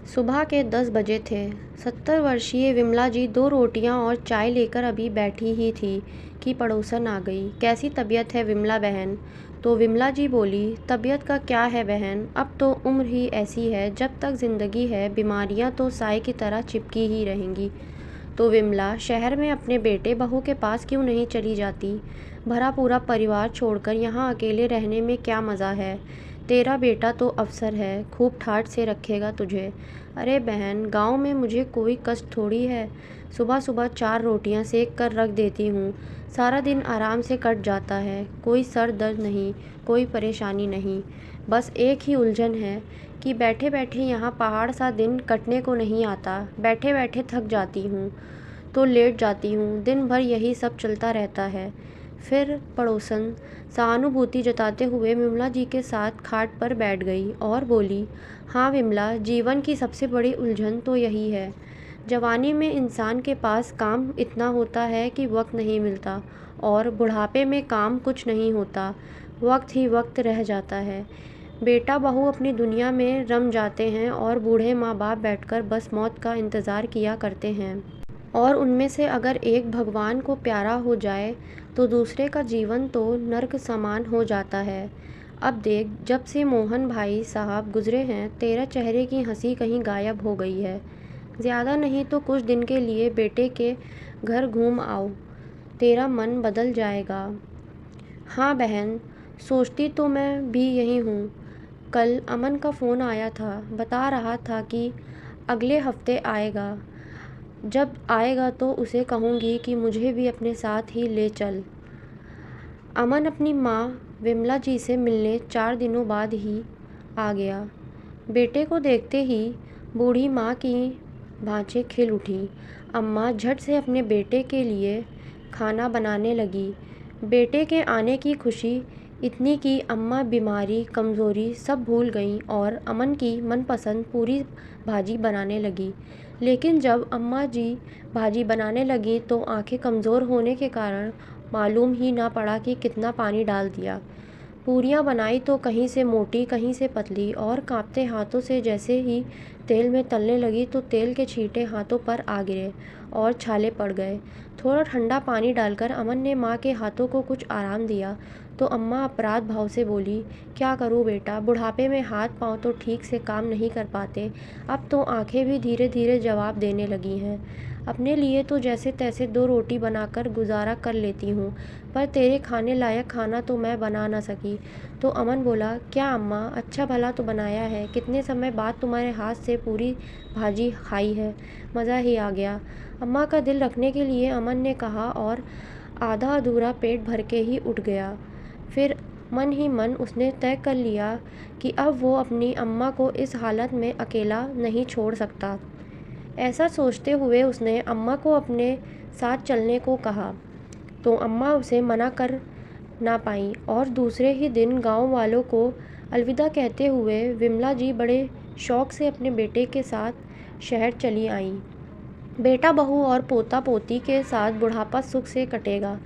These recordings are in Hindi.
सुबह के 10 बजे थे। 70 वर्षीय विमला जी 2 रोटियां और चाय लेकर अभी बैठी ही थी कि पड़ोसन आ गई। कैसी तबीयत है विमला बहन? तो विमला जी बोली, तबीयत का क्या है बहन, अब तो उम्र ही ऐसी है, जब तक जिंदगी है बीमारियां तो साए की तरह चिपकी ही रहेंगी। तो विमला शहर में अपने बेटे बहू के पास क्यों नहीं चली जाती? भरा पूरा परिवार छोड़कर यहाँ अकेले रहने में क्या मज़ा है? तेरा बेटा तो अफसर है, खूब ठाठ से रखेगा तुझे। अरे बहन, गांव में मुझे कोई कष्ट थोड़ी है। सुबह सुबह 4 रोटियां सेक कर रख देती हूँ, सारा दिन आराम से कट जाता है। कोई सर दर्द नहीं, कोई परेशानी नहीं। बस एक ही उलझन है कि बैठे बैठे यहाँ पहाड़ सा दिन कटने को नहीं आता। बैठे बैठे थक जाती हूँ तो लेट जाती हूँ, दिन भर यही सब चलता रहता है। फिर पड़ोसन सहानुभूति जताते हुए विमला जी के साथ खाट पर बैठ गई और बोली, हाँ विमला, जीवन की सबसे बड़ी उलझन तो यही है। जवानी में इंसान के पास काम इतना होता है कि वक्त नहीं मिलता, और बुढ़ापे में काम कुछ नहीं होता, वक्त ही वक्त रह जाता है। बेटा बहू अपनी दुनिया में रम जाते हैं और बूढ़े माँ बाप बैठकर बस मौत का इंतज़ार किया करते हैं। और उनमें से अगर एक भगवान को प्यारा हो जाए तो दूसरे का जीवन तो नर्क समान हो जाता है। अब देख, जब से मोहन भाई साहब गुजरे हैं, तेरा चेहरे की हंसी कहीं गायब हो गई है। ज़्यादा नहीं तो कुछ दिन के लिए बेटे के घर घूम आओ, तेरा मन बदल जाएगा। हाँ बहन, सोचती तो मैं भी यही हूँ। कल अमन का फ़ोन आया था, बता रहा था कि अगले हफ्ते आएगा। जब आएगा तो उसे कहूँगी कि मुझे भी अपने साथ ही ले चल। अमन अपनी माँ विमला जी से मिलने 4 दिनों बाद ही आ गया। बेटे को देखते ही बूढ़ी माँ की भांछें खिल उठी। अम्मा झट से अपने बेटे के लिए खाना बनाने लगी। बेटे के आने की खुशी इतनी कि अम्मा बीमारी कमज़ोरी सब भूल गईं और अमन की मनपसंद पूरी भाजी बनाने लगी। लेकिन जब अम्मा जी भाजी बनाने लगी तो आंखें कमज़ोर होने के कारण मालूम ही ना पड़ा कि कितना पानी डाल दिया। पूरियाँ बनाई तो कहीं से मोटी कहीं से पतली, और कांपते हाथों से जैसे ही तेल में तलने लगी तो तेल के छींटे हाथों पर आ गिरे और छाले पड़ गए। थोड़ा ठंडा पानी डालकर अमन ने माँ के हाथों को कुछ आराम दिया तो अम्मा अपराध भाव से बोली, क्या करूँ बेटा, बुढ़ापे में हाथ पाँव तो ठीक से काम नहीं कर पाते, अब तो आंखें भी धीरे धीरे जवाब देने लगी हैं। अपने लिए तो जैसे तैसे 2 रोटी बनाकर गुजारा कर लेती हूँ, पर तेरे खाने लायक खाना तो मैं बना ना सकी। तो अमन बोला, क्या अम्मा, अच्छा भला तो बनाया है, कितने समय बाद तुम्हारे हाथ से पूरी भाजी खाई है, मज़ा ही आ गया। अम्मा का दिल रखने के लिए अमन ने कहा और आधा अधूरा पेट भर के ही उठ गया। फिर मन ही मन उसने तय कर लिया कि अब वो अपनी अम्मा को इस हालत में अकेला नहीं छोड़ सकता। ऐसा सोचते हुए उसने अम्मा को अपने साथ चलने को कहा तो अम्मा उसे मना कर ना पाई, और दूसरे ही दिन गांव वालों को अलविदा कहते हुए विमला जी बड़े शौक से अपने बेटे के साथ शहर चली आईं। बेटा बहू और पोता पोती के साथ बुढ़ापा सुख से कटेगा,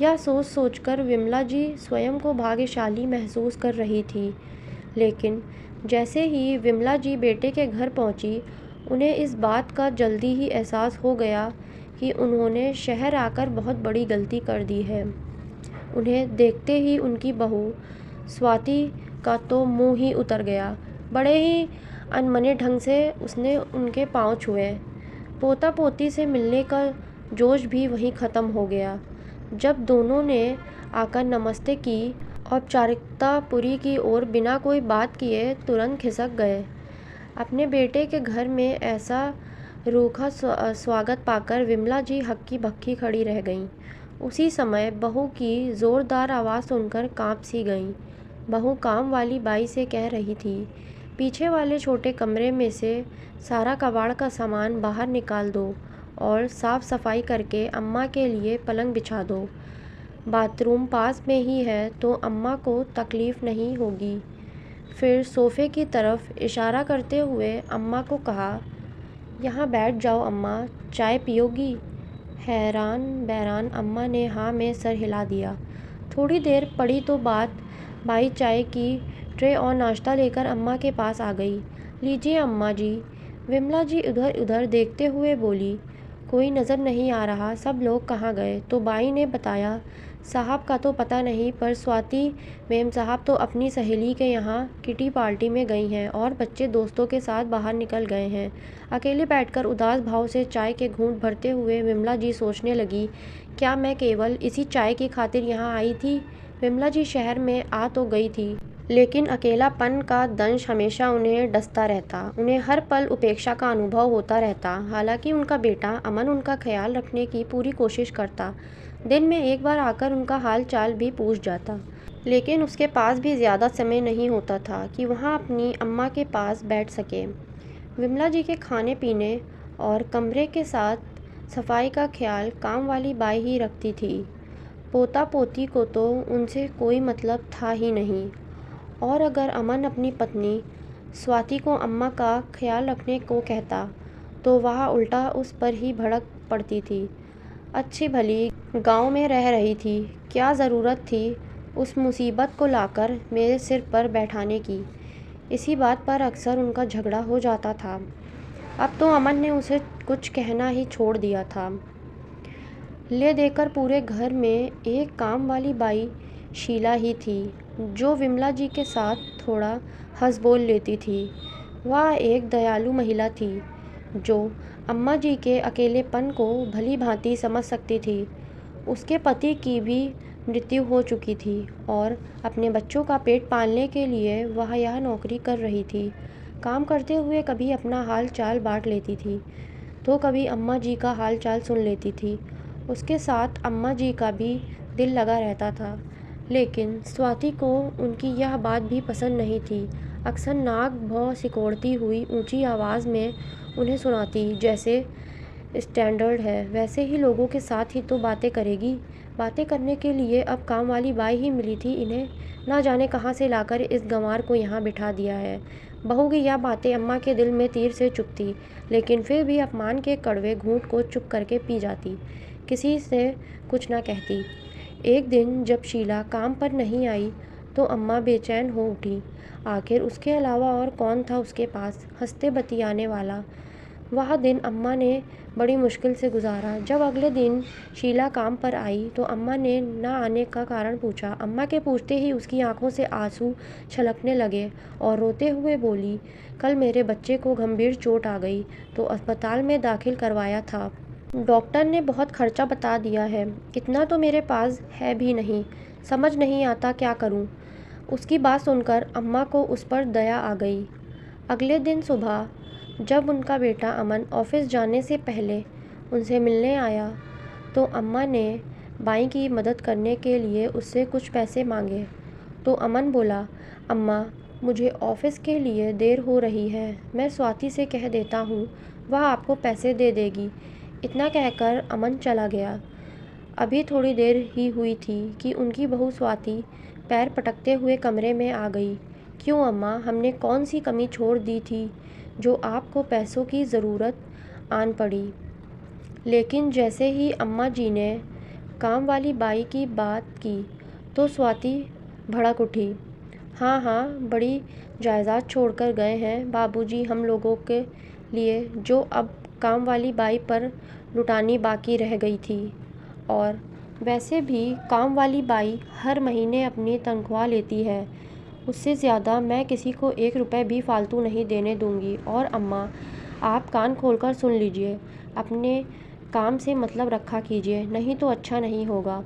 यह सोच सोचकर विमला जी स्वयं को भाग्यशाली महसूस कर रही थी। लेकिन जैसे ही विमला जी बेटे के घर पहुंची, उन्हें इस बात का जल्दी ही एहसास हो गया कि उन्होंने शहर आकर बहुत बड़ी गलती कर दी है। उन्हें देखते ही उनकी बहू स्वाति का तो मुंह ही उतर गया। बड़े ही अनमने ढंग से उसने उनके पांव छुए। पोता पोती से मिलने का जोश भी वहीं ख़त्म हो गया। जब दोनों ने आकर नमस्ते की, औपचारिकता पूरी की और बिना कोई बात किए तुरंत खिसक गए। अपने बेटे के घर में ऐसा रूखा स्वागत पाकर विमला जी हक्की बक्की खड़ी रह गईं। उसी समय बहू की ज़ोरदार आवाज़ सुनकर कांप सी गईं। बहू काम वाली बाई से कह रही थी, पीछे वाले छोटे कमरे में से सारा कबाड़ का सामान बाहर निकाल दो और साफ़ सफाई करके अम्मा के लिए पलंग बिछा दो। बाथरूम पास में ही है तो अम्मा को तकलीफ़ नहीं होगी। फिर सोफ़े की तरफ इशारा करते हुए अम्मा को कहा, यहाँ बैठ जाओ अम्मा, चाय पियोगी? हैरान बैरान अम्मा ने हाँ में सर हिला दिया। थोड़ी देर पड़ी तो बात बाई चाय की ट्रे और नाश्ता लेकर अम्मा के पास आ गई। लीजिए अम्मा जी, विमला जी इधर उधर देखते हुए बोली, कोई नज़र नहीं आ रहा, सब लोग कहाँ गए? तो बाई ने बताया, साहब का तो पता नहीं, पर स्वाति मेम साहब तो अपनी सहेली के यहाँ किटी पार्टी में गई हैं और बच्चे दोस्तों के साथ बाहर निकल गए हैं। अकेले बैठकर उदास भाव से चाय के घूंट भरते हुए विमला जी सोचने लगी, क्या मैं केवल इसी चाय की खातिर यहाँ आई थी? विमला जी शहर में आ तो गई थी, लेकिन अकेलापन का दंश हमेशा उन्हें डसता रहता। उन्हें हर पल उपेक्षा का अनुभव होता रहता। हालांकि उनका बेटा अमन उनका ख्याल रखने की पूरी कोशिश करता, दिन में एक बार आकर उनका हाल चाल भी पूछ जाता, लेकिन उसके पास भी ज़्यादा समय नहीं होता था कि वहाँ अपनी अम्मा के पास बैठ सके। विमला जी के खाने पीने और कमरे के साथ सफाई का ख्याल काम वाली बाई ही रखती थी। पोता पोती को तो उनसे कोई मतलब था ही नहीं, और अगर अमन अपनी पत्नी स्वाति को अम्मा का ख्याल रखने को कहता तो वह उल्टा उस पर ही भड़क पड़ती थी। अच्छी भली गांव में रह रही थी, क्या ज़रूरत थी उस मुसीबत को लाकर मेरे सिर पर बैठाने की। इसी बात पर अक्सर उनका झगड़ा हो जाता था। अब तो अमन ने उसे कुछ कहना ही छोड़ दिया था। ले देकर पूरे घर में एक काम वाली बाई शीला ही थी, जो विमला जी के साथ थोड़ा हंस बोल लेती थी। वह एक दयालु महिला थी, जो अम्मा जी के अकेलेपन को भली भांति समझ सकती थी। उसके पति की भी मृत्यु हो चुकी थी और अपने बच्चों का पेट पालने के लिए वह यह नौकरी कर रही थी। काम करते हुए कभी अपना हाल चाल बांट लेती थी, तो कभी अम्मा जी का हाल चाल सुन लेती थी। उसके साथ अम्मा जी का भी दिल लगा रहता था, लेकिन स्वाति को उनकी यह बात भी पसंद नहीं थी। अक्सर नाक भौं सिकोड़ती हुई ऊंची आवाज़ में उन्हें सुनाती, जैसे स्टैंडर्ड है वैसे ही लोगों के साथ ही तो बातें करेगी। बातें करने के लिए अब काम वाली बाई ही मिली थी। इन्हें ना जाने कहाँ से लाकर इस गंवार को यहाँ बिठा दिया है। बहू की यह बातें अम्मा के दिल में तीर से चुभती, लेकिन फिर भी अपमान के कड़वे घूंट को चुप करके पी जाती, किसी से कुछ ना कहती। एक दिन जब शीला काम पर नहीं आई तो अम्मा बेचैन हो उठी। आखिर उसके अलावा और कौन था उसके पास हंसते बतियाने वाला। वह दिन अम्मा ने बड़ी मुश्किल से गुजारा। जब अगले दिन शीला काम पर आई तो अम्मा ने ना आने का कारण पूछा। अम्मा के पूछते ही उसकी आंखों से आंसू छलकने लगे और रोते हुए बोली, कल मेरे बच्चे को गंभीर चोट आ गई तो अस्पताल में दाखिल करवाया था। डॉक्टर ने बहुत खर्चा बता दिया है, इतना तो मेरे पास है भी नहीं, समझ नहीं आता क्या करूं। उसकी बात सुनकर अम्मा को उस पर दया आ गई। अगले दिन सुबह जब उनका बेटा अमन ऑफिस जाने से पहले उनसे मिलने आया तो अम्मा ने बाई की मदद करने के लिए उससे कुछ पैसे मांगे। तो अमन बोला, अम्मा मुझे ऑफिस के लिए देर हो रही है, मैं स्वाति से कह देता हूँ, वह आपको पैसे दे देगी। इतना कहकर अमन चला गया। अभी थोड़ी देर ही हुई थी कि उनकी बहू स्वाति पैर पटकते हुए कमरे में आ गई। क्यों अम्मा, हमने कौन सी कमी छोड़ दी थी जो आपको पैसों की ज़रूरत आन पड़ी? लेकिन जैसे ही अम्मा जी ने काम वाली बाई की बात की तो स्वाति भड़क उठी। हाँ हाँ, बड़ी जायदाद छोड़कर गए हैं बाबूजी हम लोगों के लिए, जो अब काम वाली बाई पर लुटानी बाकी रह गई थी। और वैसे भी काम वाली बाई हर महीने अपनी तनख्वाह लेती है, उससे ज़्यादा मैं किसी को 1 रुपये भी फालतू नहीं देने दूंगी। और अम्मा, आप कान खोलकर सुन लीजिए, अपने काम से मतलब रखा कीजिए, नहीं तो अच्छा नहीं होगा।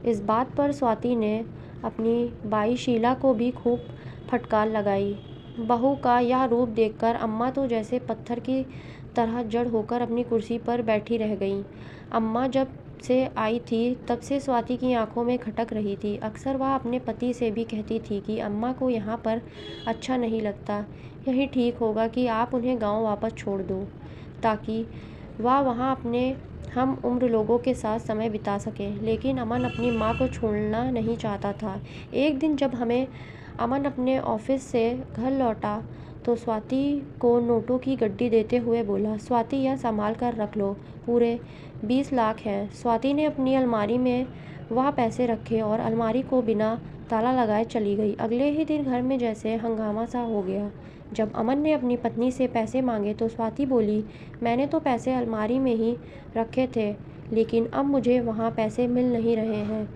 इस बात पर स्वाति ने अपनी बाई शीला को भी खूब फटकार लगाई। बहू का यह रूप देखकर अम्मा तो जैसे पत्थर की तरह जड़ होकर अपनी कुर्सी पर बैठी रह गईं। अम्मा जब से आई थी तब से स्वाति की आंखों में खटक रही थी। अक्सर वह अपने पति से भी कहती थी कि अम्मा को यहाँ पर अच्छा नहीं लगता, यही ठीक होगा कि आप उन्हें गांव वापस छोड़ दो, ताकि वह वहाँ अपने हम उम्र लोगों के साथ समय बिता सकें। लेकिन अमन अपनी माँ को छोड़ना नहीं चाहता था। एक दिन जब अमन अपने ऑफिस से घर लौटा तो स्वाति को नोटों की गड्डी देते हुए बोला, स्वाति यह संभाल कर रख लो, पूरे 20 लाख हैं। स्वाति ने अपनी अलमारी में वह पैसे रखे और अलमारी को बिना ताला लगाए चली गई। अगले ही दिन घर में जैसे हंगामा सा हो गया। जब अमन ने अपनी पत्नी से पैसे मांगे तो स्वाति बोली, मैंने तो पैसे अलमारी में ही रखे थे, लेकिन अब मुझे वहाँ पैसे मिल नहीं रहे हैं।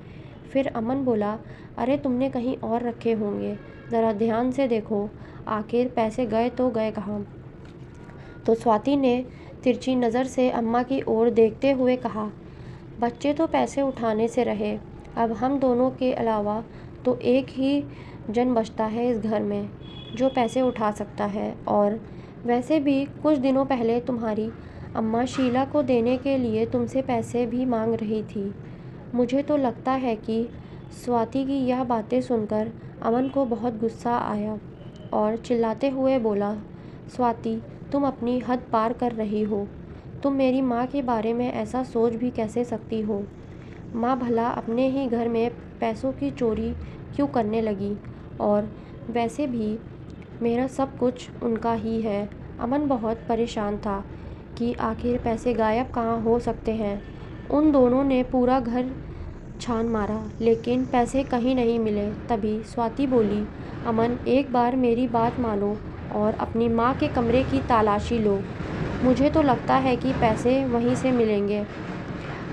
फिर अमन बोला, अरे तुमने कहीं और रखे होंगे, ज़रा ध्यान से देखो, आखिर पैसे गए तो गए कहाँ। तो स्वाति ने तिरछी नज़र से अम्मा की ओर देखते हुए कहा, बच्चे तो पैसे उठाने से रहे, अब हम दोनों के अलावा तो एक ही जन बचता है इस घर में जो पैसे उठा सकता है। और वैसे भी कुछ दिनों पहले तुम्हारी अम्मा शीला को देने के लिए तुमसे पैसे भी मांग रही थी। मुझे तो लगता है कि स्वाति की यह बातें सुनकर अमन को बहुत गुस्सा आया और चिल्लाते हुए बोला, स्वाति तुम अपनी हद पार कर रही हो। तुम मेरी माँ के बारे में ऐसा सोच भी कैसे सकती हो। माँ भला अपने ही घर में पैसों की चोरी क्यों करने लगी, और वैसे भी मेरा सब कुछ उनका ही है। अमन बहुत परेशान था कि आखिर पैसे गायब कहाँ हो सकते हैं। उन दोनों ने पूरा घर छान मारा लेकिन पैसे कहीं नहीं मिले। तभी स्वाति बोली, अमन एक बार मेरी बात मानो और अपनी माँ के कमरे की तलाशी लो। मुझे तो लगता है कि पैसे वहीं से मिलेंगे।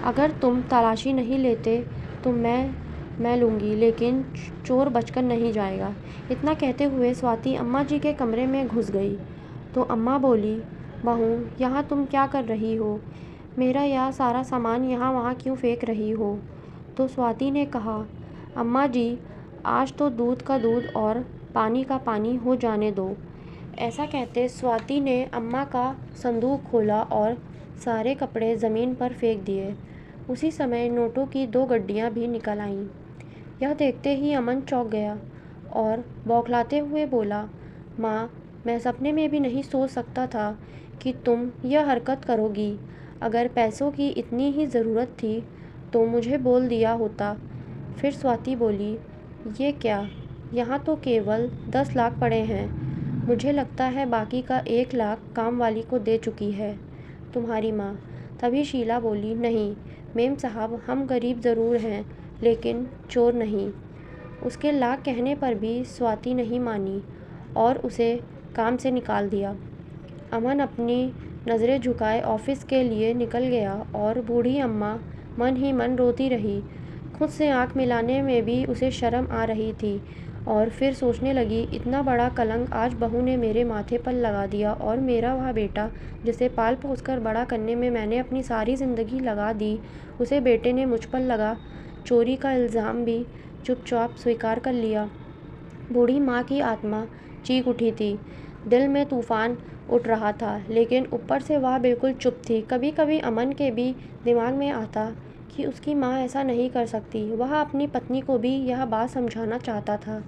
अगर तुम तलाशी नहीं लेते तो मैं लूँगी, लेकिन चोर बचकर नहीं जाएगा। इतना कहते हुए स्वाति अम्मा जी के कमरे में घुस गई। तो अम्मा बोली, बहू यहाँ तुम क्या कर रही हो, मेरा यह सारा सामान यहाँ वहाँ क्यों फेंक रही हो। तो स्वाति ने कहा, अम्मा जी आज तो दूध का दूध और पानी का पानी हो जाने दो। ऐसा कहते स्वाति ने अम्मा का संदूक खोला और सारे कपड़े ज़मीन पर फेंक दिए। उसी समय नोटों की 2 गड्डियाँ भी निकल आईं। यह देखते ही अमन चौंक गया और बौखलाते हुए बोला, माँ मैं सपने में भी नहीं सोच सकता था कि तुम यह हरकत करोगी। अगर पैसों की इतनी ही ज़रूरत थी तो मुझे बोल दिया होता। फिर स्वाति बोली, ये क्या, यहाँ तो केवल 10 लाख पड़े हैं। मुझे लगता है बाकी का 1 लाख काम वाली को दे चुकी है तुम्हारी माँ। तभी शीला बोली, नहीं मेम साहब, हम गरीब ज़रूर हैं लेकिन चोर नहीं। उसके लाख कहने पर भी स्वाति नहीं मानी और उसे काम से निकाल दिया। अमन अपनी नज़रें झुकाए ऑफिस के लिए निकल गया और बूढ़ी अम्मा मन ही मन रोती रही। खुद से आंख मिलाने में भी उसे शर्म आ रही थी और फिर सोचने लगी, इतना बड़ा कलंक आज बहू ने मेरे माथे पर लगा दिया और मेरा वह बेटा जिसे पाल पोस कर बड़ा करने में मैंने अपनी सारी ज़िंदगी लगा दी, उसे बेटे ने मुझ पर लगा चोरी का इल्ज़ाम भी चुपचाप स्वीकार कर लिया। बूढ़ी माँ की आत्मा चीख उठी थी, दिल में तूफान उठ रहा था लेकिन ऊपर से वह बिल्कुल चुप थी। कभी कभी अमन के भी दिमाग में आता कि उसकी माँ ऐसा नहीं कर सकती। वह अपनी पत्नी को भी यह बात समझाना चाहता था।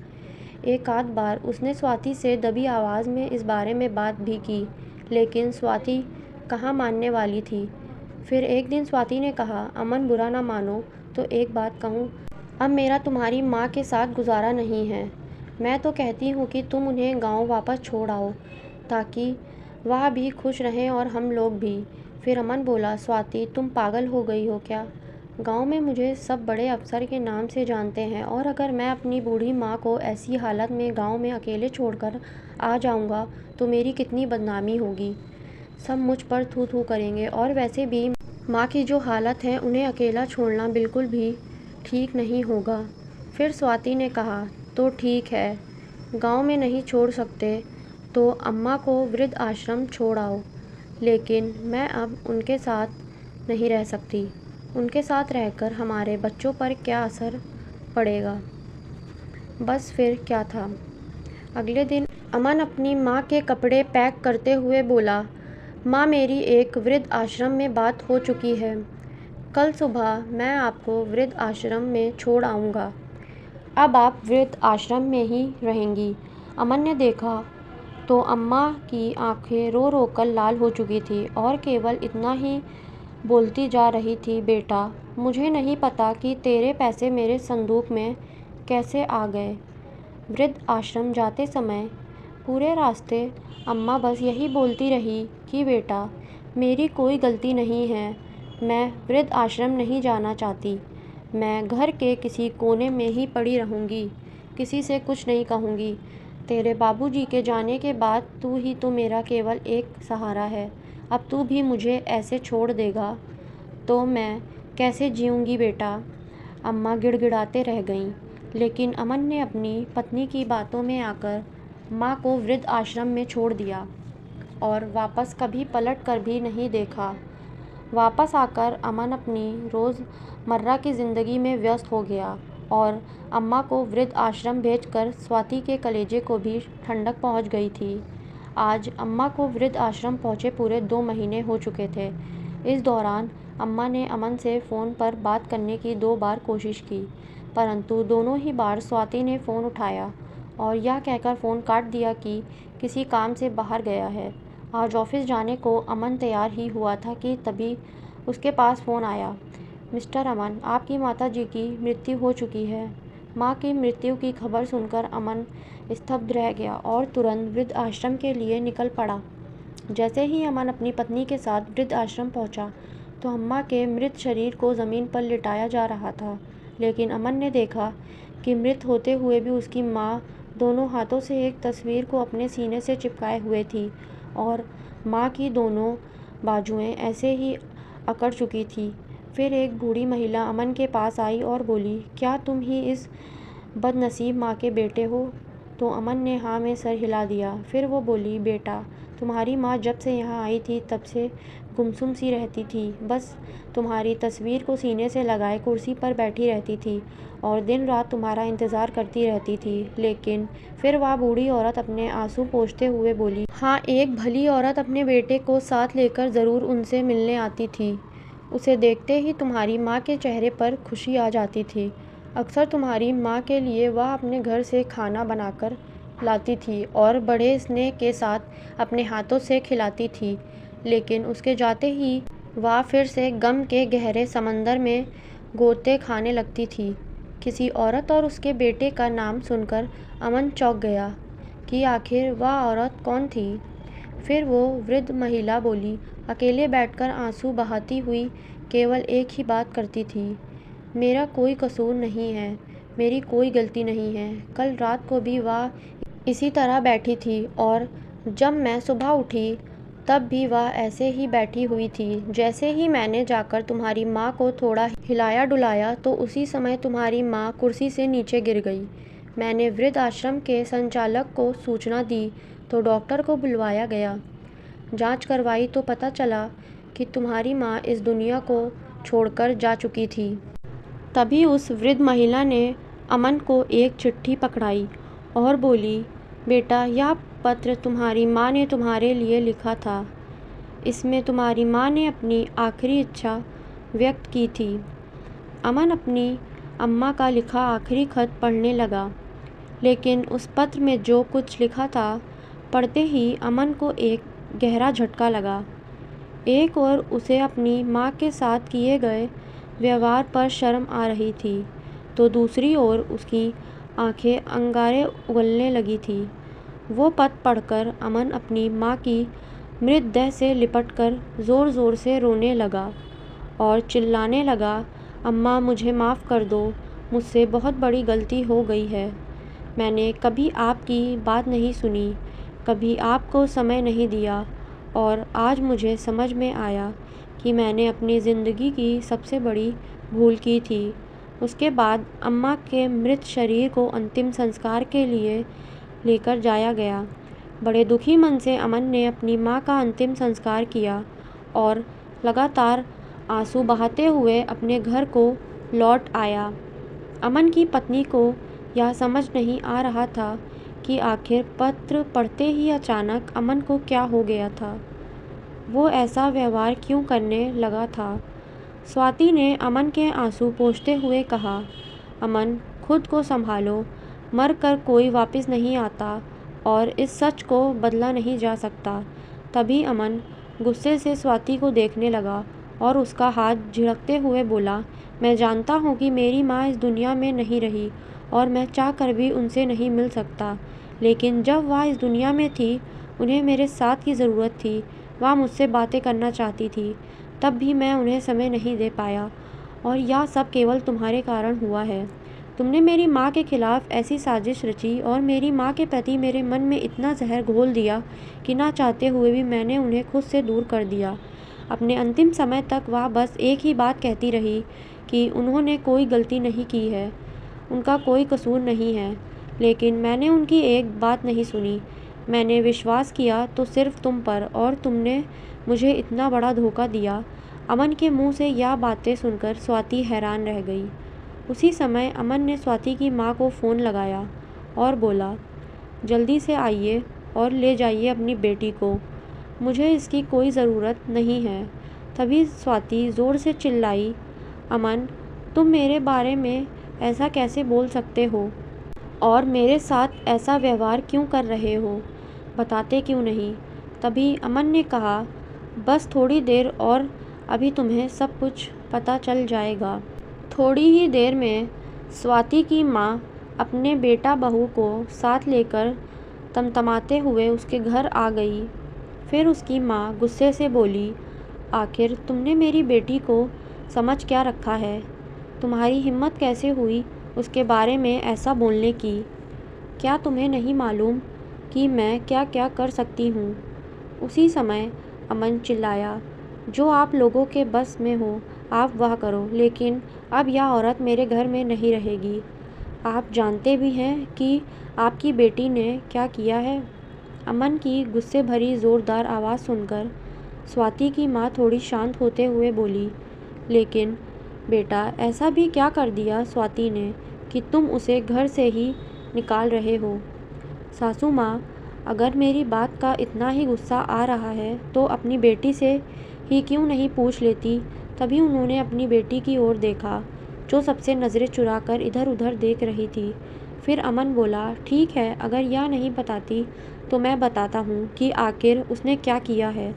एक आध बार उसने स्वाति से दबी आवाज़ में इस बारे में बात भी की, लेकिन स्वाति कहाँ मानने वाली थी। फिर एक दिन स्वाति ने कहा, अमन बुरा ना मानो तो एक बात कहूँ, अब मेरा तुम्हारी माँ के साथ गुजारा नहीं है। मैं तो कहती हूँ कि तुम उन्हें गांव वापस छोड़ आओ ताकि वह भी खुश रहें और हम लोग भी। फिर अमन बोला, स्वाति तुम पागल हो गई हो क्या। गांव में मुझे सब बड़े अफसर के नाम से जानते हैं और अगर मैं अपनी बूढ़ी माँ को ऐसी हालत में गांव में अकेले छोड़कर आ जाऊंगा तो मेरी कितनी बदनामी होगी। सब मुझ पर थू थू करेंगे और वैसे भी माँ की जो हालत है उन्हें अकेला छोड़ना बिल्कुल भी ठीक नहीं होगा। फिर स्वाति ने कहा, तो ठीक है, गांव में नहीं छोड़ सकते तो अम्मा को वृद्ध आश्रम छोड़ आओ, लेकिन मैं अब उनके साथ नहीं रह सकती। उनके साथ रहकर हमारे बच्चों पर क्या असर पड़ेगा। बस फिर क्या था। अगले दिन अमन अपनी माँ के कपड़े पैक करते हुए बोला, माँ मेरी एक वृद्ध आश्रम में बात हो चुकी है, कल सुबह मैं आपको वृद्ध आश्रम में छोड़ आऊँगा। अब आप वृद्ध आश्रम में ही रहेंगी। अमन ने देखा तो अम्मा की आंखें रो रो कर लाल हो चुकी थी और केवल इतना ही बोलती जा रही थी, बेटा मुझे नहीं पता कि तेरे पैसे मेरे संदूक में कैसे आ गए। वृद्ध आश्रम जाते समय पूरे रास्ते अम्मा बस यही बोलती रही कि बेटा मेरी कोई गलती नहीं है, मैं वृद्ध आश्रम नहीं जाना चाहती, मैं घर के किसी कोने में ही पड़ी रहूँगी, किसी से कुछ नहीं कहूँगी। तेरे बाबूजी के जाने के बाद तू ही तो मेरा केवल एक सहारा है। अब तू भी मुझे ऐसे छोड़ देगा तो मैं कैसे जीऊँगी बेटा। अम्मा गिड़गिड़ाते रह गईं, लेकिन अमन ने अपनी पत्नी की बातों में आकर माँ को वृद्ध आश्रम में छोड़ दिया और वापस कभी पलट कर भी नहीं देखा। वापस आकर अमन अपनी रोज़मर्रा की ज़िंदगी में व्यस्त हो गया और अम्मा को वृद्ध आश्रम भेजकर स्वाति के कलेजे को भी ठंडक पहुंच गई थी। आज अम्मा को वृद्ध आश्रम पहुंचे पूरे 2 महीने हो चुके थे। इस दौरान अम्मा ने अमन से फ़ोन पर बात करने की 2 बार कोशिश की, परंतु दोनों ही बार स्वाति ने फ़ोन उठाया और यह कहकर फ़ोन काट दिया कि किसी काम से बाहर गया है। आज ऑफिस जाने को अमन तैयार ही हुआ था कि तभी उसके पास फ़ोन आया। मिस्टर अमन, आपकी माताजी की मृत्यु हो चुकी है। माँ की मृत्यु की खबर सुनकर अमन स्तब्ध रह गया और तुरंत वृद्ध आश्रम के लिए निकल पड़ा। जैसे ही अमन अपनी पत्नी के साथ वृद्ध आश्रम पहुँचा तो अम्मा के मृत शरीर को ज़मीन पर लिटाया जा रहा था, लेकिन अमन ने देखा कि मृत होते हुए भी उसकी माँ दोनों हाथों से एक तस्वीर को अपने सीने से चिपकाए हुए थी और माँ की दोनों बाजुएं ऐसे ही अकड़ चुकी थी। फिर एक बूढ़ी महिला अमन के पास आई और बोली, क्या तुम ही इस बदनसीब माँ के बेटे हो? तो अमन ने हाँ में सर हिला दिया। फिर वो बोली, बेटा, तुम्हारी माँ जब से यहाँ आई थी तब से गुमसुम सी रहती थी, बस तुम्हारी तस्वीर को सीने से लगाए कुर्सी पर बैठी रहती थी और दिन रात तुम्हारा इंतज़ार करती रहती थी। लेकिन फिर वह बूढ़ी औरत अपने आंसू पोंछते हुए बोली, हाँ, एक भली औरत अपने बेटे को साथ लेकर ज़रूर उनसे मिलने आती थी। उसे देखते ही तुम्हारी माँ के चेहरे पर खुशी आ जाती थी। अक्सर तुम्हारी माँ के लिए वह अपने घर से खाना बनाकर लाती थी और बड़े स्नेह के साथ अपने हाथों से खिलाती थी, लेकिन उसके जाते ही वह फिर से गम के गहरे समंदर में गोते खाने लगती थी। किसी औरत और उसके बेटे का नाम सुनकर अमन चौंक गया कि आखिर वह औरत कौन थी। फिर वो वृद्ध महिला बोली, अकेले बैठकर आंसू बहाती हुई केवल एक ही बात करती थी, मेरा कोई कसूर नहीं है, मेरी कोई गलती नहीं है। कल रात को भी वह इसी तरह बैठी थी और जब मैं सुबह उठी तब भी वह ऐसे ही बैठी हुई थी। जैसे ही मैंने जाकर तुम्हारी माँ को थोड़ा हिलाया डुलाया तो उसी समय तुम्हारी माँ कुर्सी से नीचे गिर गई। मैंने वृद्ध आश्रम के संचालक को सूचना दी तो डॉक्टर को बुलवाया गया। जांच करवाई तो पता चला कि तुम्हारी माँ इस दुनिया को छोड़कर जा चुकी थी। तभी उस वृद्ध महिला ने अमन को एक चिट्ठी पकड़ाई और बोली, बेटा, यह पत्र तुम्हारी माँ ने तुम्हारे लिए लिखा था। इसमें तुम्हारी माँ ने अपनी आखिरी इच्छा व्यक्त की थी। अमन अपनी अम्मा का लिखा आखिरी खत पढ़ने लगा, लेकिन उस पत्र में जो कुछ लिखा था पढ़ते ही अमन को एक गहरा झटका लगा। एक ओर उसे अपनी माँ के साथ किए गए व्यवहार पर शर्म आ रही थी, तो दूसरी ओर उसकी आंखें अंगारे उगलने लगी थी। वो पत्र पढ़कर अमन अपनी माँ की मृतदेह से लिपटकर ज़ोर-ज़ोर से रोने लगा और चिल्लाने लगा, अम्मा, मुझे माफ़ कर दो, मुझसे बहुत बड़ी गलती हो गई है। मैंने कभी आपकी बात नहीं सुनी, कभी आपको समय नहीं दिया और आज मुझे समझ में आया कि मैंने अपनी ज़िंदगी की सबसे बड़ी भूल की थी। उसके बाद अम्मा के मृत शरीर को अंतिम संस्कार के लिए लेकर जाया गया। बड़े दुखी मन से अमन ने अपनी माँ का अंतिम संस्कार किया और लगातार आंसू बहाते हुए अपने घर को लौट आया। अमन की पत्नी को यह समझ नहीं आ रहा था कि आखिर पत्र पढ़ते ही अचानक अमन को क्या हो गया था। वो ऐसा व्यवहार क्यों करने लगा था। स्वाति ने अमन के आंसू पोंछते हुए कहा, अमन, खुद को संभालो, मर कर कोई वापस नहीं आता और इस सच को बदला नहीं जा सकता। तभी अमन गुस्से से स्वाति को देखने लगा और उसका हाथ झिड़कते हुए बोला, मैं जानता हूँ कि मेरी माँ इस दुनिया में नहीं रही और मैं चाह कर भी उनसे नहीं मिल सकता, लेकिन जब वह इस दुनिया में थी उन्हें मेरे साथ की ज़रूरत थी। वह मुझसे बातें करना चाहती थी, तब भी मैं उन्हें समय नहीं दे पाया और यह सब केवल तुम्हारे कारण हुआ है। तुमने मेरी माँ के खिलाफ ऐसी साजिश रची और मेरी माँ के प्रति मेरे मन में इतना जहर घोल दिया कि ना चाहते हुए भी मैंने उन्हें खुद से दूर कर दिया। अपने अंतिम समय तक वह बस एक ही बात कहती रही कि उन्होंने कोई गलती नहीं की है, उनका कोई कसूर नहीं है। लेकिन मैंने उनकी एक बात नहीं सुनी। मैंने विश्वास किया तो सिर्फ तुम पर, और तुमने मुझे इतना बड़ा धोखा दिया। अमन के मुंह से यह बातें सुनकर स्वाति हैरान रह गई। उसी समय अमन ने स्वाति की माँ को फ़ोन लगाया और बोला, जल्दी से आइए और ले जाइए अपनी बेटी को, मुझे इसकी कोई ज़रूरत नहीं है। तभी स्वाति ज़ोर से चिल्लाई, अमन, तुम मेरे बारे में ऐसा कैसे बोल सकते हो और मेरे साथ ऐसा व्यवहार क्यों कर रहे हो? बताते क्यों नहीं? तभी अमन ने कहा, बस थोड़ी देर और, अभी तुम्हें सब कुछ पता चल जाएगा। थोड़ी ही देर में स्वाति की माँ अपने बेटा बहू को साथ लेकर तमतमाते हुए उसके घर आ गई। फिर उसकी माँ गुस्से से बोली, आखिर तुमने मेरी बेटी को समझ क्या रखा है? तुम्हारी हिम्मत कैसे हुई उसके बारे में ऐसा बोलने की? क्या तुम्हें नहीं मालूम कि मैं क्या क्या कर सकती हूँ? उसी समय अमन चिल्लाया, जो आप लोगों के बस में हो आप वह करो, लेकिन अब यह औरत मेरे घर में नहीं रहेगी। आप जानते भी हैं कि आपकी बेटी ने क्या किया है? अमन की गुस्से भरी ज़ोरदार आवाज़ सुनकर स्वाति की माँ थोड़ी शांत होते हुए बोली, लेकिन बेटा ऐसा भी क्या कर दिया स्वाति ने कि तुम उसे घर से ही निकाल रहे हो? सासू माँ, अगर मेरी बात का इतना ही गुस्सा आ रहा है तो अपनी बेटी से ही क्यों नहीं पूछ लेती? तभी उन्होंने अपनी बेटी की ओर देखा, जो सबसे नज़रें चुराकर इधर उधर देख रही थी। फिर अमन बोला, ठीक है, अगर यह नहीं बताती तो मैं बताता हूँ कि आखिर उसने क्या किया है।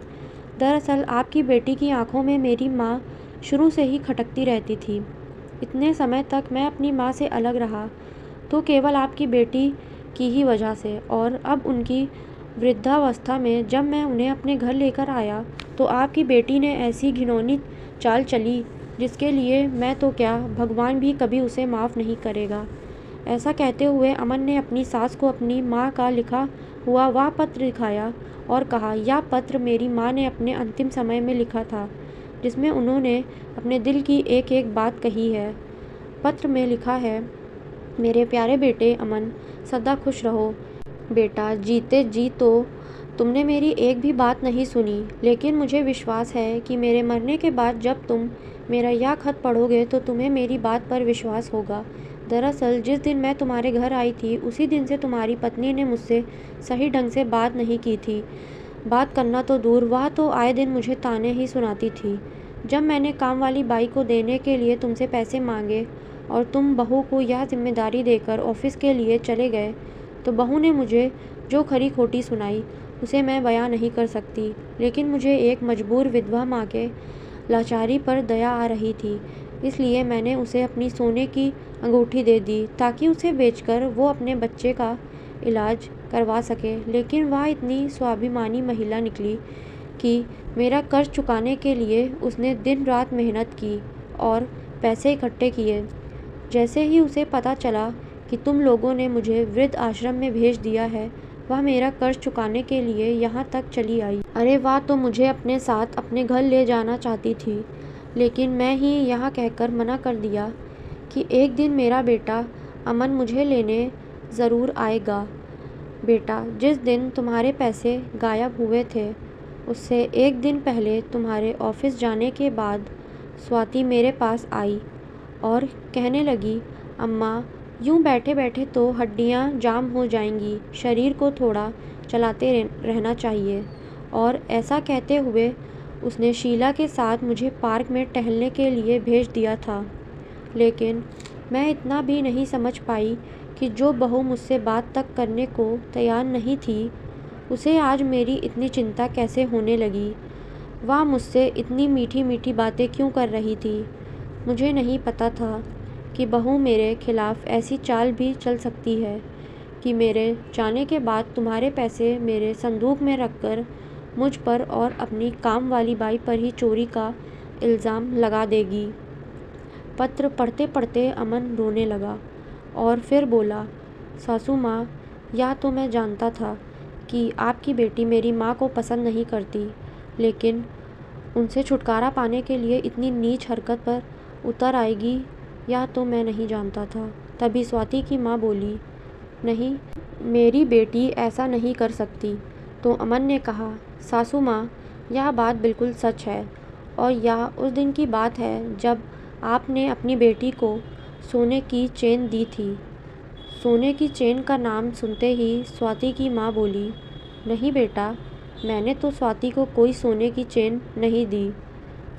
दरअसल आपकी बेटी की आंखों में मेरी माँ शुरू से ही खटकती रहती थी। इतने समय तक मैं अपनी माँ से अलग रहा तो केवल आपकी बेटी की ही वजह से, और अब उनकी वृद्धावस्था में जब मैं उन्हें अपने घर लेकर आया तो आपकी बेटी ने ऐसी घिनौनी चाल चली जिसके लिए मैं तो क्या, भगवान भी कभी उसे माफ़ नहीं करेगा। ऐसा कहते हुए अमन ने अपनी सास को अपनी माँ का लिखा हुआ वह पत्र दिखाया और कहा, यह पत्र मेरी माँ ने अपने अंतिम समय में लिखा था, जिसमें उन्होंने अपने दिल की एक एक बात कही है। पत्र में लिखा है, मेरे प्यारे बेटे अमन, सदा खुश रहो। बेटा, जीते जी तो तुमने मेरी एक भी बात नहीं सुनी, लेकिन मुझे विश्वास है कि मेरे मरने के बाद जब तुम मेरा यह खत पढ़ोगे तो तुम्हें मेरी बात पर विश्वास होगा। दरअसल जिस दिन मैं तुम्हारे घर आई थी उसी दिन से तुम्हारी पत्नी ने मुझसे सही ढंग से बात नहीं की थी। बात करना तो दूर, वह तो आए दिन मुझे ताने ही सुनाती थी। जब मैंने काम वाली बाई को देने के लिए तुमसे पैसे मांगे और तुम बहू को यह जिम्मेदारी देकर ऑफिस के लिए चले गए तो बहू ने मुझे जो खरी खोटी सुनाई उसे मैं बयां नहीं कर सकती, लेकिन मुझे एक मजबूर विधवा माँ के लाचारी पर दया आ रही थी, इसलिए मैंने उसे अपनी सोने की अंगूठी दे दी ताकि उसे बेचकर वो अपने बच्चे का इलाज करवा सके। लेकिन वह इतनी स्वाभिमानी महिला निकली कि मेरा कर्ज चुकाने के लिए उसने दिन रात मेहनत की और पैसे इकट्ठे किए। जैसे ही उसे पता चला कि तुम लोगों ने मुझे वृद्ध आश्रम में भेज दिया है, वह मेरा कर्ज चुकाने के लिए यहाँ तक चली आई। अरे वाह, तो मुझे अपने साथ अपने घर ले जाना चाहती थी, लेकिन मैं ही यहाँ कहकर मना कर दिया कि एक दिन मेरा बेटा अमन मुझे लेने ज़रूर आएगा। बेटा, जिस दिन तुम्हारे पैसे गायब हुए थे उससे एक दिन पहले तुम्हारे ऑफिस जाने के बाद स्वाति मेरे पास आई और कहने लगी, अम्मा, यूँ बैठे बैठे तो हड्डियाँ जाम हो जाएंगी, शरीर को थोड़ा चलाते रहना चाहिए। और ऐसा कहते हुए उसने शीला के साथ मुझे पार्क में टहलने के लिए भेज दिया था। लेकिन मैं इतना भी नहीं समझ पाई कि जो बहू मुझसे बात तक करने को तैयार नहीं थी, उसे आज मेरी इतनी चिंता कैसे होने लगी। वह मुझसे इतनी मीठी मीठी बातें क्यों कर रही थी। मुझे नहीं पता था कि बहू मेरे खिलाफ़ ऐसी चाल भी चल सकती है कि मेरे जाने के बाद तुम्हारे पैसे मेरे संदूक में रखकर मुझ पर और अपनी काम वाली बाई पर ही चोरी का इल्ज़ाम लगा देगी। पत्र पढ़ते पढ़ते अमन रोने लगा। और फिर बोला, सासू माँ, या तो मैं जानता था कि आपकी बेटी मेरी माँ को पसंद नहीं करती, लेकिन उनसे छुटकारा पाने के लिए इतनी नीच हरकत पर उतर आएगी, या तो मैं नहीं जानता था। तभी स्वाति की माँ बोली, नहीं, मेरी बेटी ऐसा नहीं कर सकती। तो अमन ने कहा, सासू माँ, यह बात बिल्कुल सच है, और यह उस दिन की बात है जब आपने अपनी बेटी को सोने की चेन दी थी। सोने की चेन का नाम सुनते ही स्वाति की माँ बोली, नहीं बेटा, मैंने तो स्वाति को कोई सोने की चेन नहीं दी।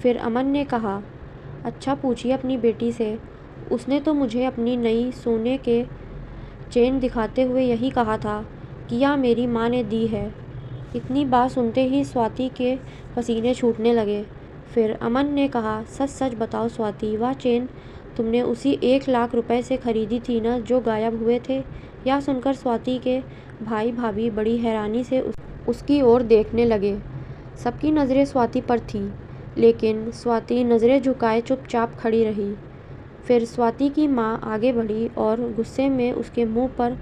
फिर अमन ने कहा, अच्छा पूछिए अपनी बेटी से, उसने तो मुझे अपनी नई सोने के चेन दिखाते हुए यही कहा था कि यह मेरी माँ ने दी है। इतनी बात सुनते ही स्वाति के पसीने छूटने लगे। फिर अमन ने कहा, सच सच बताओ स्वाति, वह चेन तुमने उसी 1 लाख रुपए से खरीदी थी ना जो गायब हुए थे? यह सुनकर स्वाति के भाई भाभी बड़ी हैरानी से उसकी ओर देखने लगे। सबकी नज़रें स्वाति पर थी, लेकिन स्वाति नज़रें झुकाए चुपचाप खड़ी रही। फिर स्वाति की माँ आगे बढ़ी और गुस्से में उसके मुंह पर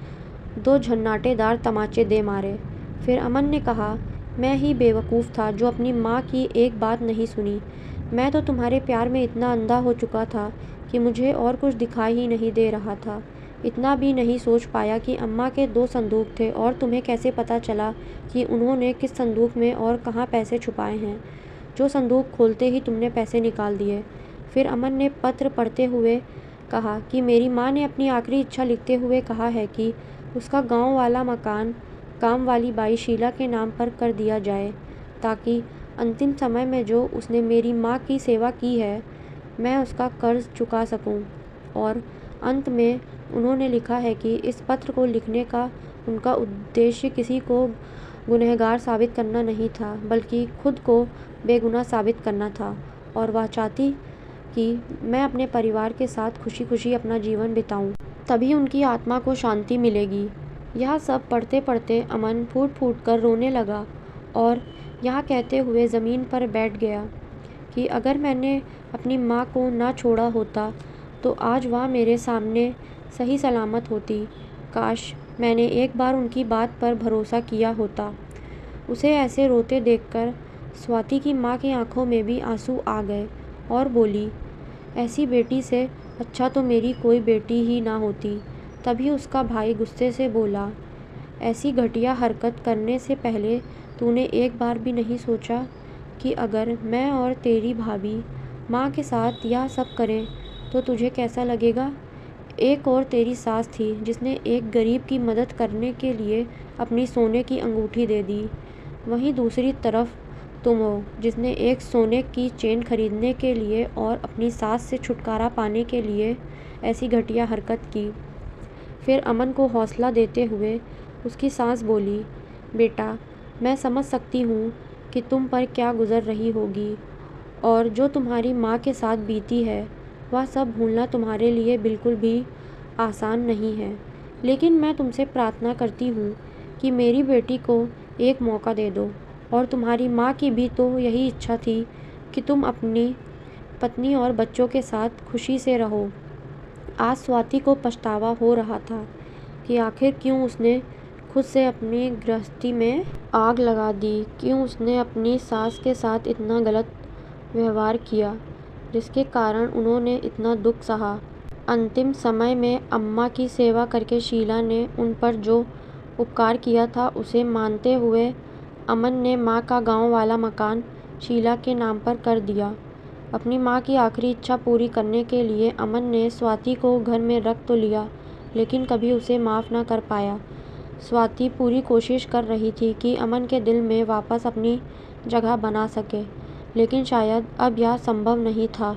2 झन्नाटेदार तमाचे दे मारे। फिर अमन ने कहा, मैं ही बेवकूफ़ था जो अपनी माँ की एक बात नहीं सुनी। मैं तो तुम्हारे प्यार में इतना अंधा हो चुका था कि मुझे और कुछ दिखाई ही नहीं दे रहा था। इतना भी नहीं सोच पाया कि अम्मा के 2 संदूक थे, और तुम्हें कैसे पता चला कि उन्होंने किस संदूक में और कहाँ पैसे छुपाए हैं? जो संदूक खोलते ही तुमने पैसे निकाल दिए। फिर अमन ने पत्र पढ़ते हुए कहा कि मेरी माँ ने अपनी आखिरी इच्छा लिखते हुए कहा है कि उसका गांव वाला मकान काम वाली बाई शीला के नाम पर कर दिया जाए, ताकि अंतिम समय में जो उसने मेरी माँ की सेवा की है, मैं उसका कर्ज चुका सकूं। और अंत में उन्होंने लिखा है कि इस पत्र को लिखने का उनका उद्देश्य किसी को गुनहगार साबित करना नहीं था, बल्कि खुद को बेगुनाह साबित करना था, और वह चाहती कि मैं अपने परिवार के साथ खुशी खुशी अपना जीवन बिताऊं, तभी उनकी आत्मा को शांति मिलेगी। यह सब पढ़ते पढ़ते अमन फूट फूट कर रोने लगा और यह कहते हुए ज़मीन पर बैठ गया कि अगर मैंने अपनी माँ को ना छोड़ा होता तो आज वह मेरे सामने सही सलामत होती। काश मैंने एक बार उनकी बात पर भरोसा किया होता। उसे ऐसे रोते देखकर स्वाति की माँ की आंखों में भी आंसू आ गए और बोली, ऐसी बेटी से अच्छा तो मेरी कोई बेटी ही ना होती। तभी उसका भाई गुस्से से बोला, ऐसी घटिया हरकत करने से पहले तूने एक बार भी नहीं सोचा कि अगर मैं और तेरी भाभी माँ के साथ यह सब करें तो तुझे कैसा लगेगा? एक और तेरी सास थी जिसने एक गरीब की मदद करने के लिए अपनी सोने की अंगूठी दे दी। वहीं दूसरी तरफ तुम हो जिसने एक सोने की चेन खरीदने के लिए और अपनी सास से छुटकारा पाने के लिए ऐसी घटिया हरकत की। फिर अमन को हौसला देते हुए उसकी सास बोली, बेटा, मैं समझ सकती हूँ कि तुम पर क्या गुजर रही होगी, और जो तुम्हारी माँ के साथ बीती है वह सब भूलना तुम्हारे लिए बिल्कुल भी आसान नहीं है। लेकिन मैं तुमसे प्रार्थना करती हूँ कि मेरी बेटी को एक मौका दे दो, और तुम्हारी माँ की भी तो यही इच्छा थी कि तुम अपनी पत्नी और बच्चों के साथ खुशी से रहो। आज स्वाति को पछतावा हो रहा था कि आखिर क्यों उसने खुद से अपनी गृहस्थी में आग लगा दी, क्यों उसने अपनी सास के साथ इतना गलत व्यवहार किया जिसके कारण उन्होंने इतना दुख सहा। अंतिम समय में अम्मा की सेवा करके शीला ने उन पर जो उपकार किया था उसे मानते हुए अमन ने माँ का गांव वाला मकान शीला के नाम पर कर दिया। अपनी माँ की आखिरी इच्छा पूरी करने के लिए अमन ने स्वाति को घर में रख तो लिया, लेकिन कभी उसे माफ़ ना कर पाया। स्वाति पूरी कोशिश कर रही थी कि अमन के दिल में वापस अपनी जगह बना सके, लेकिन शायद अब यह संभव नहीं था।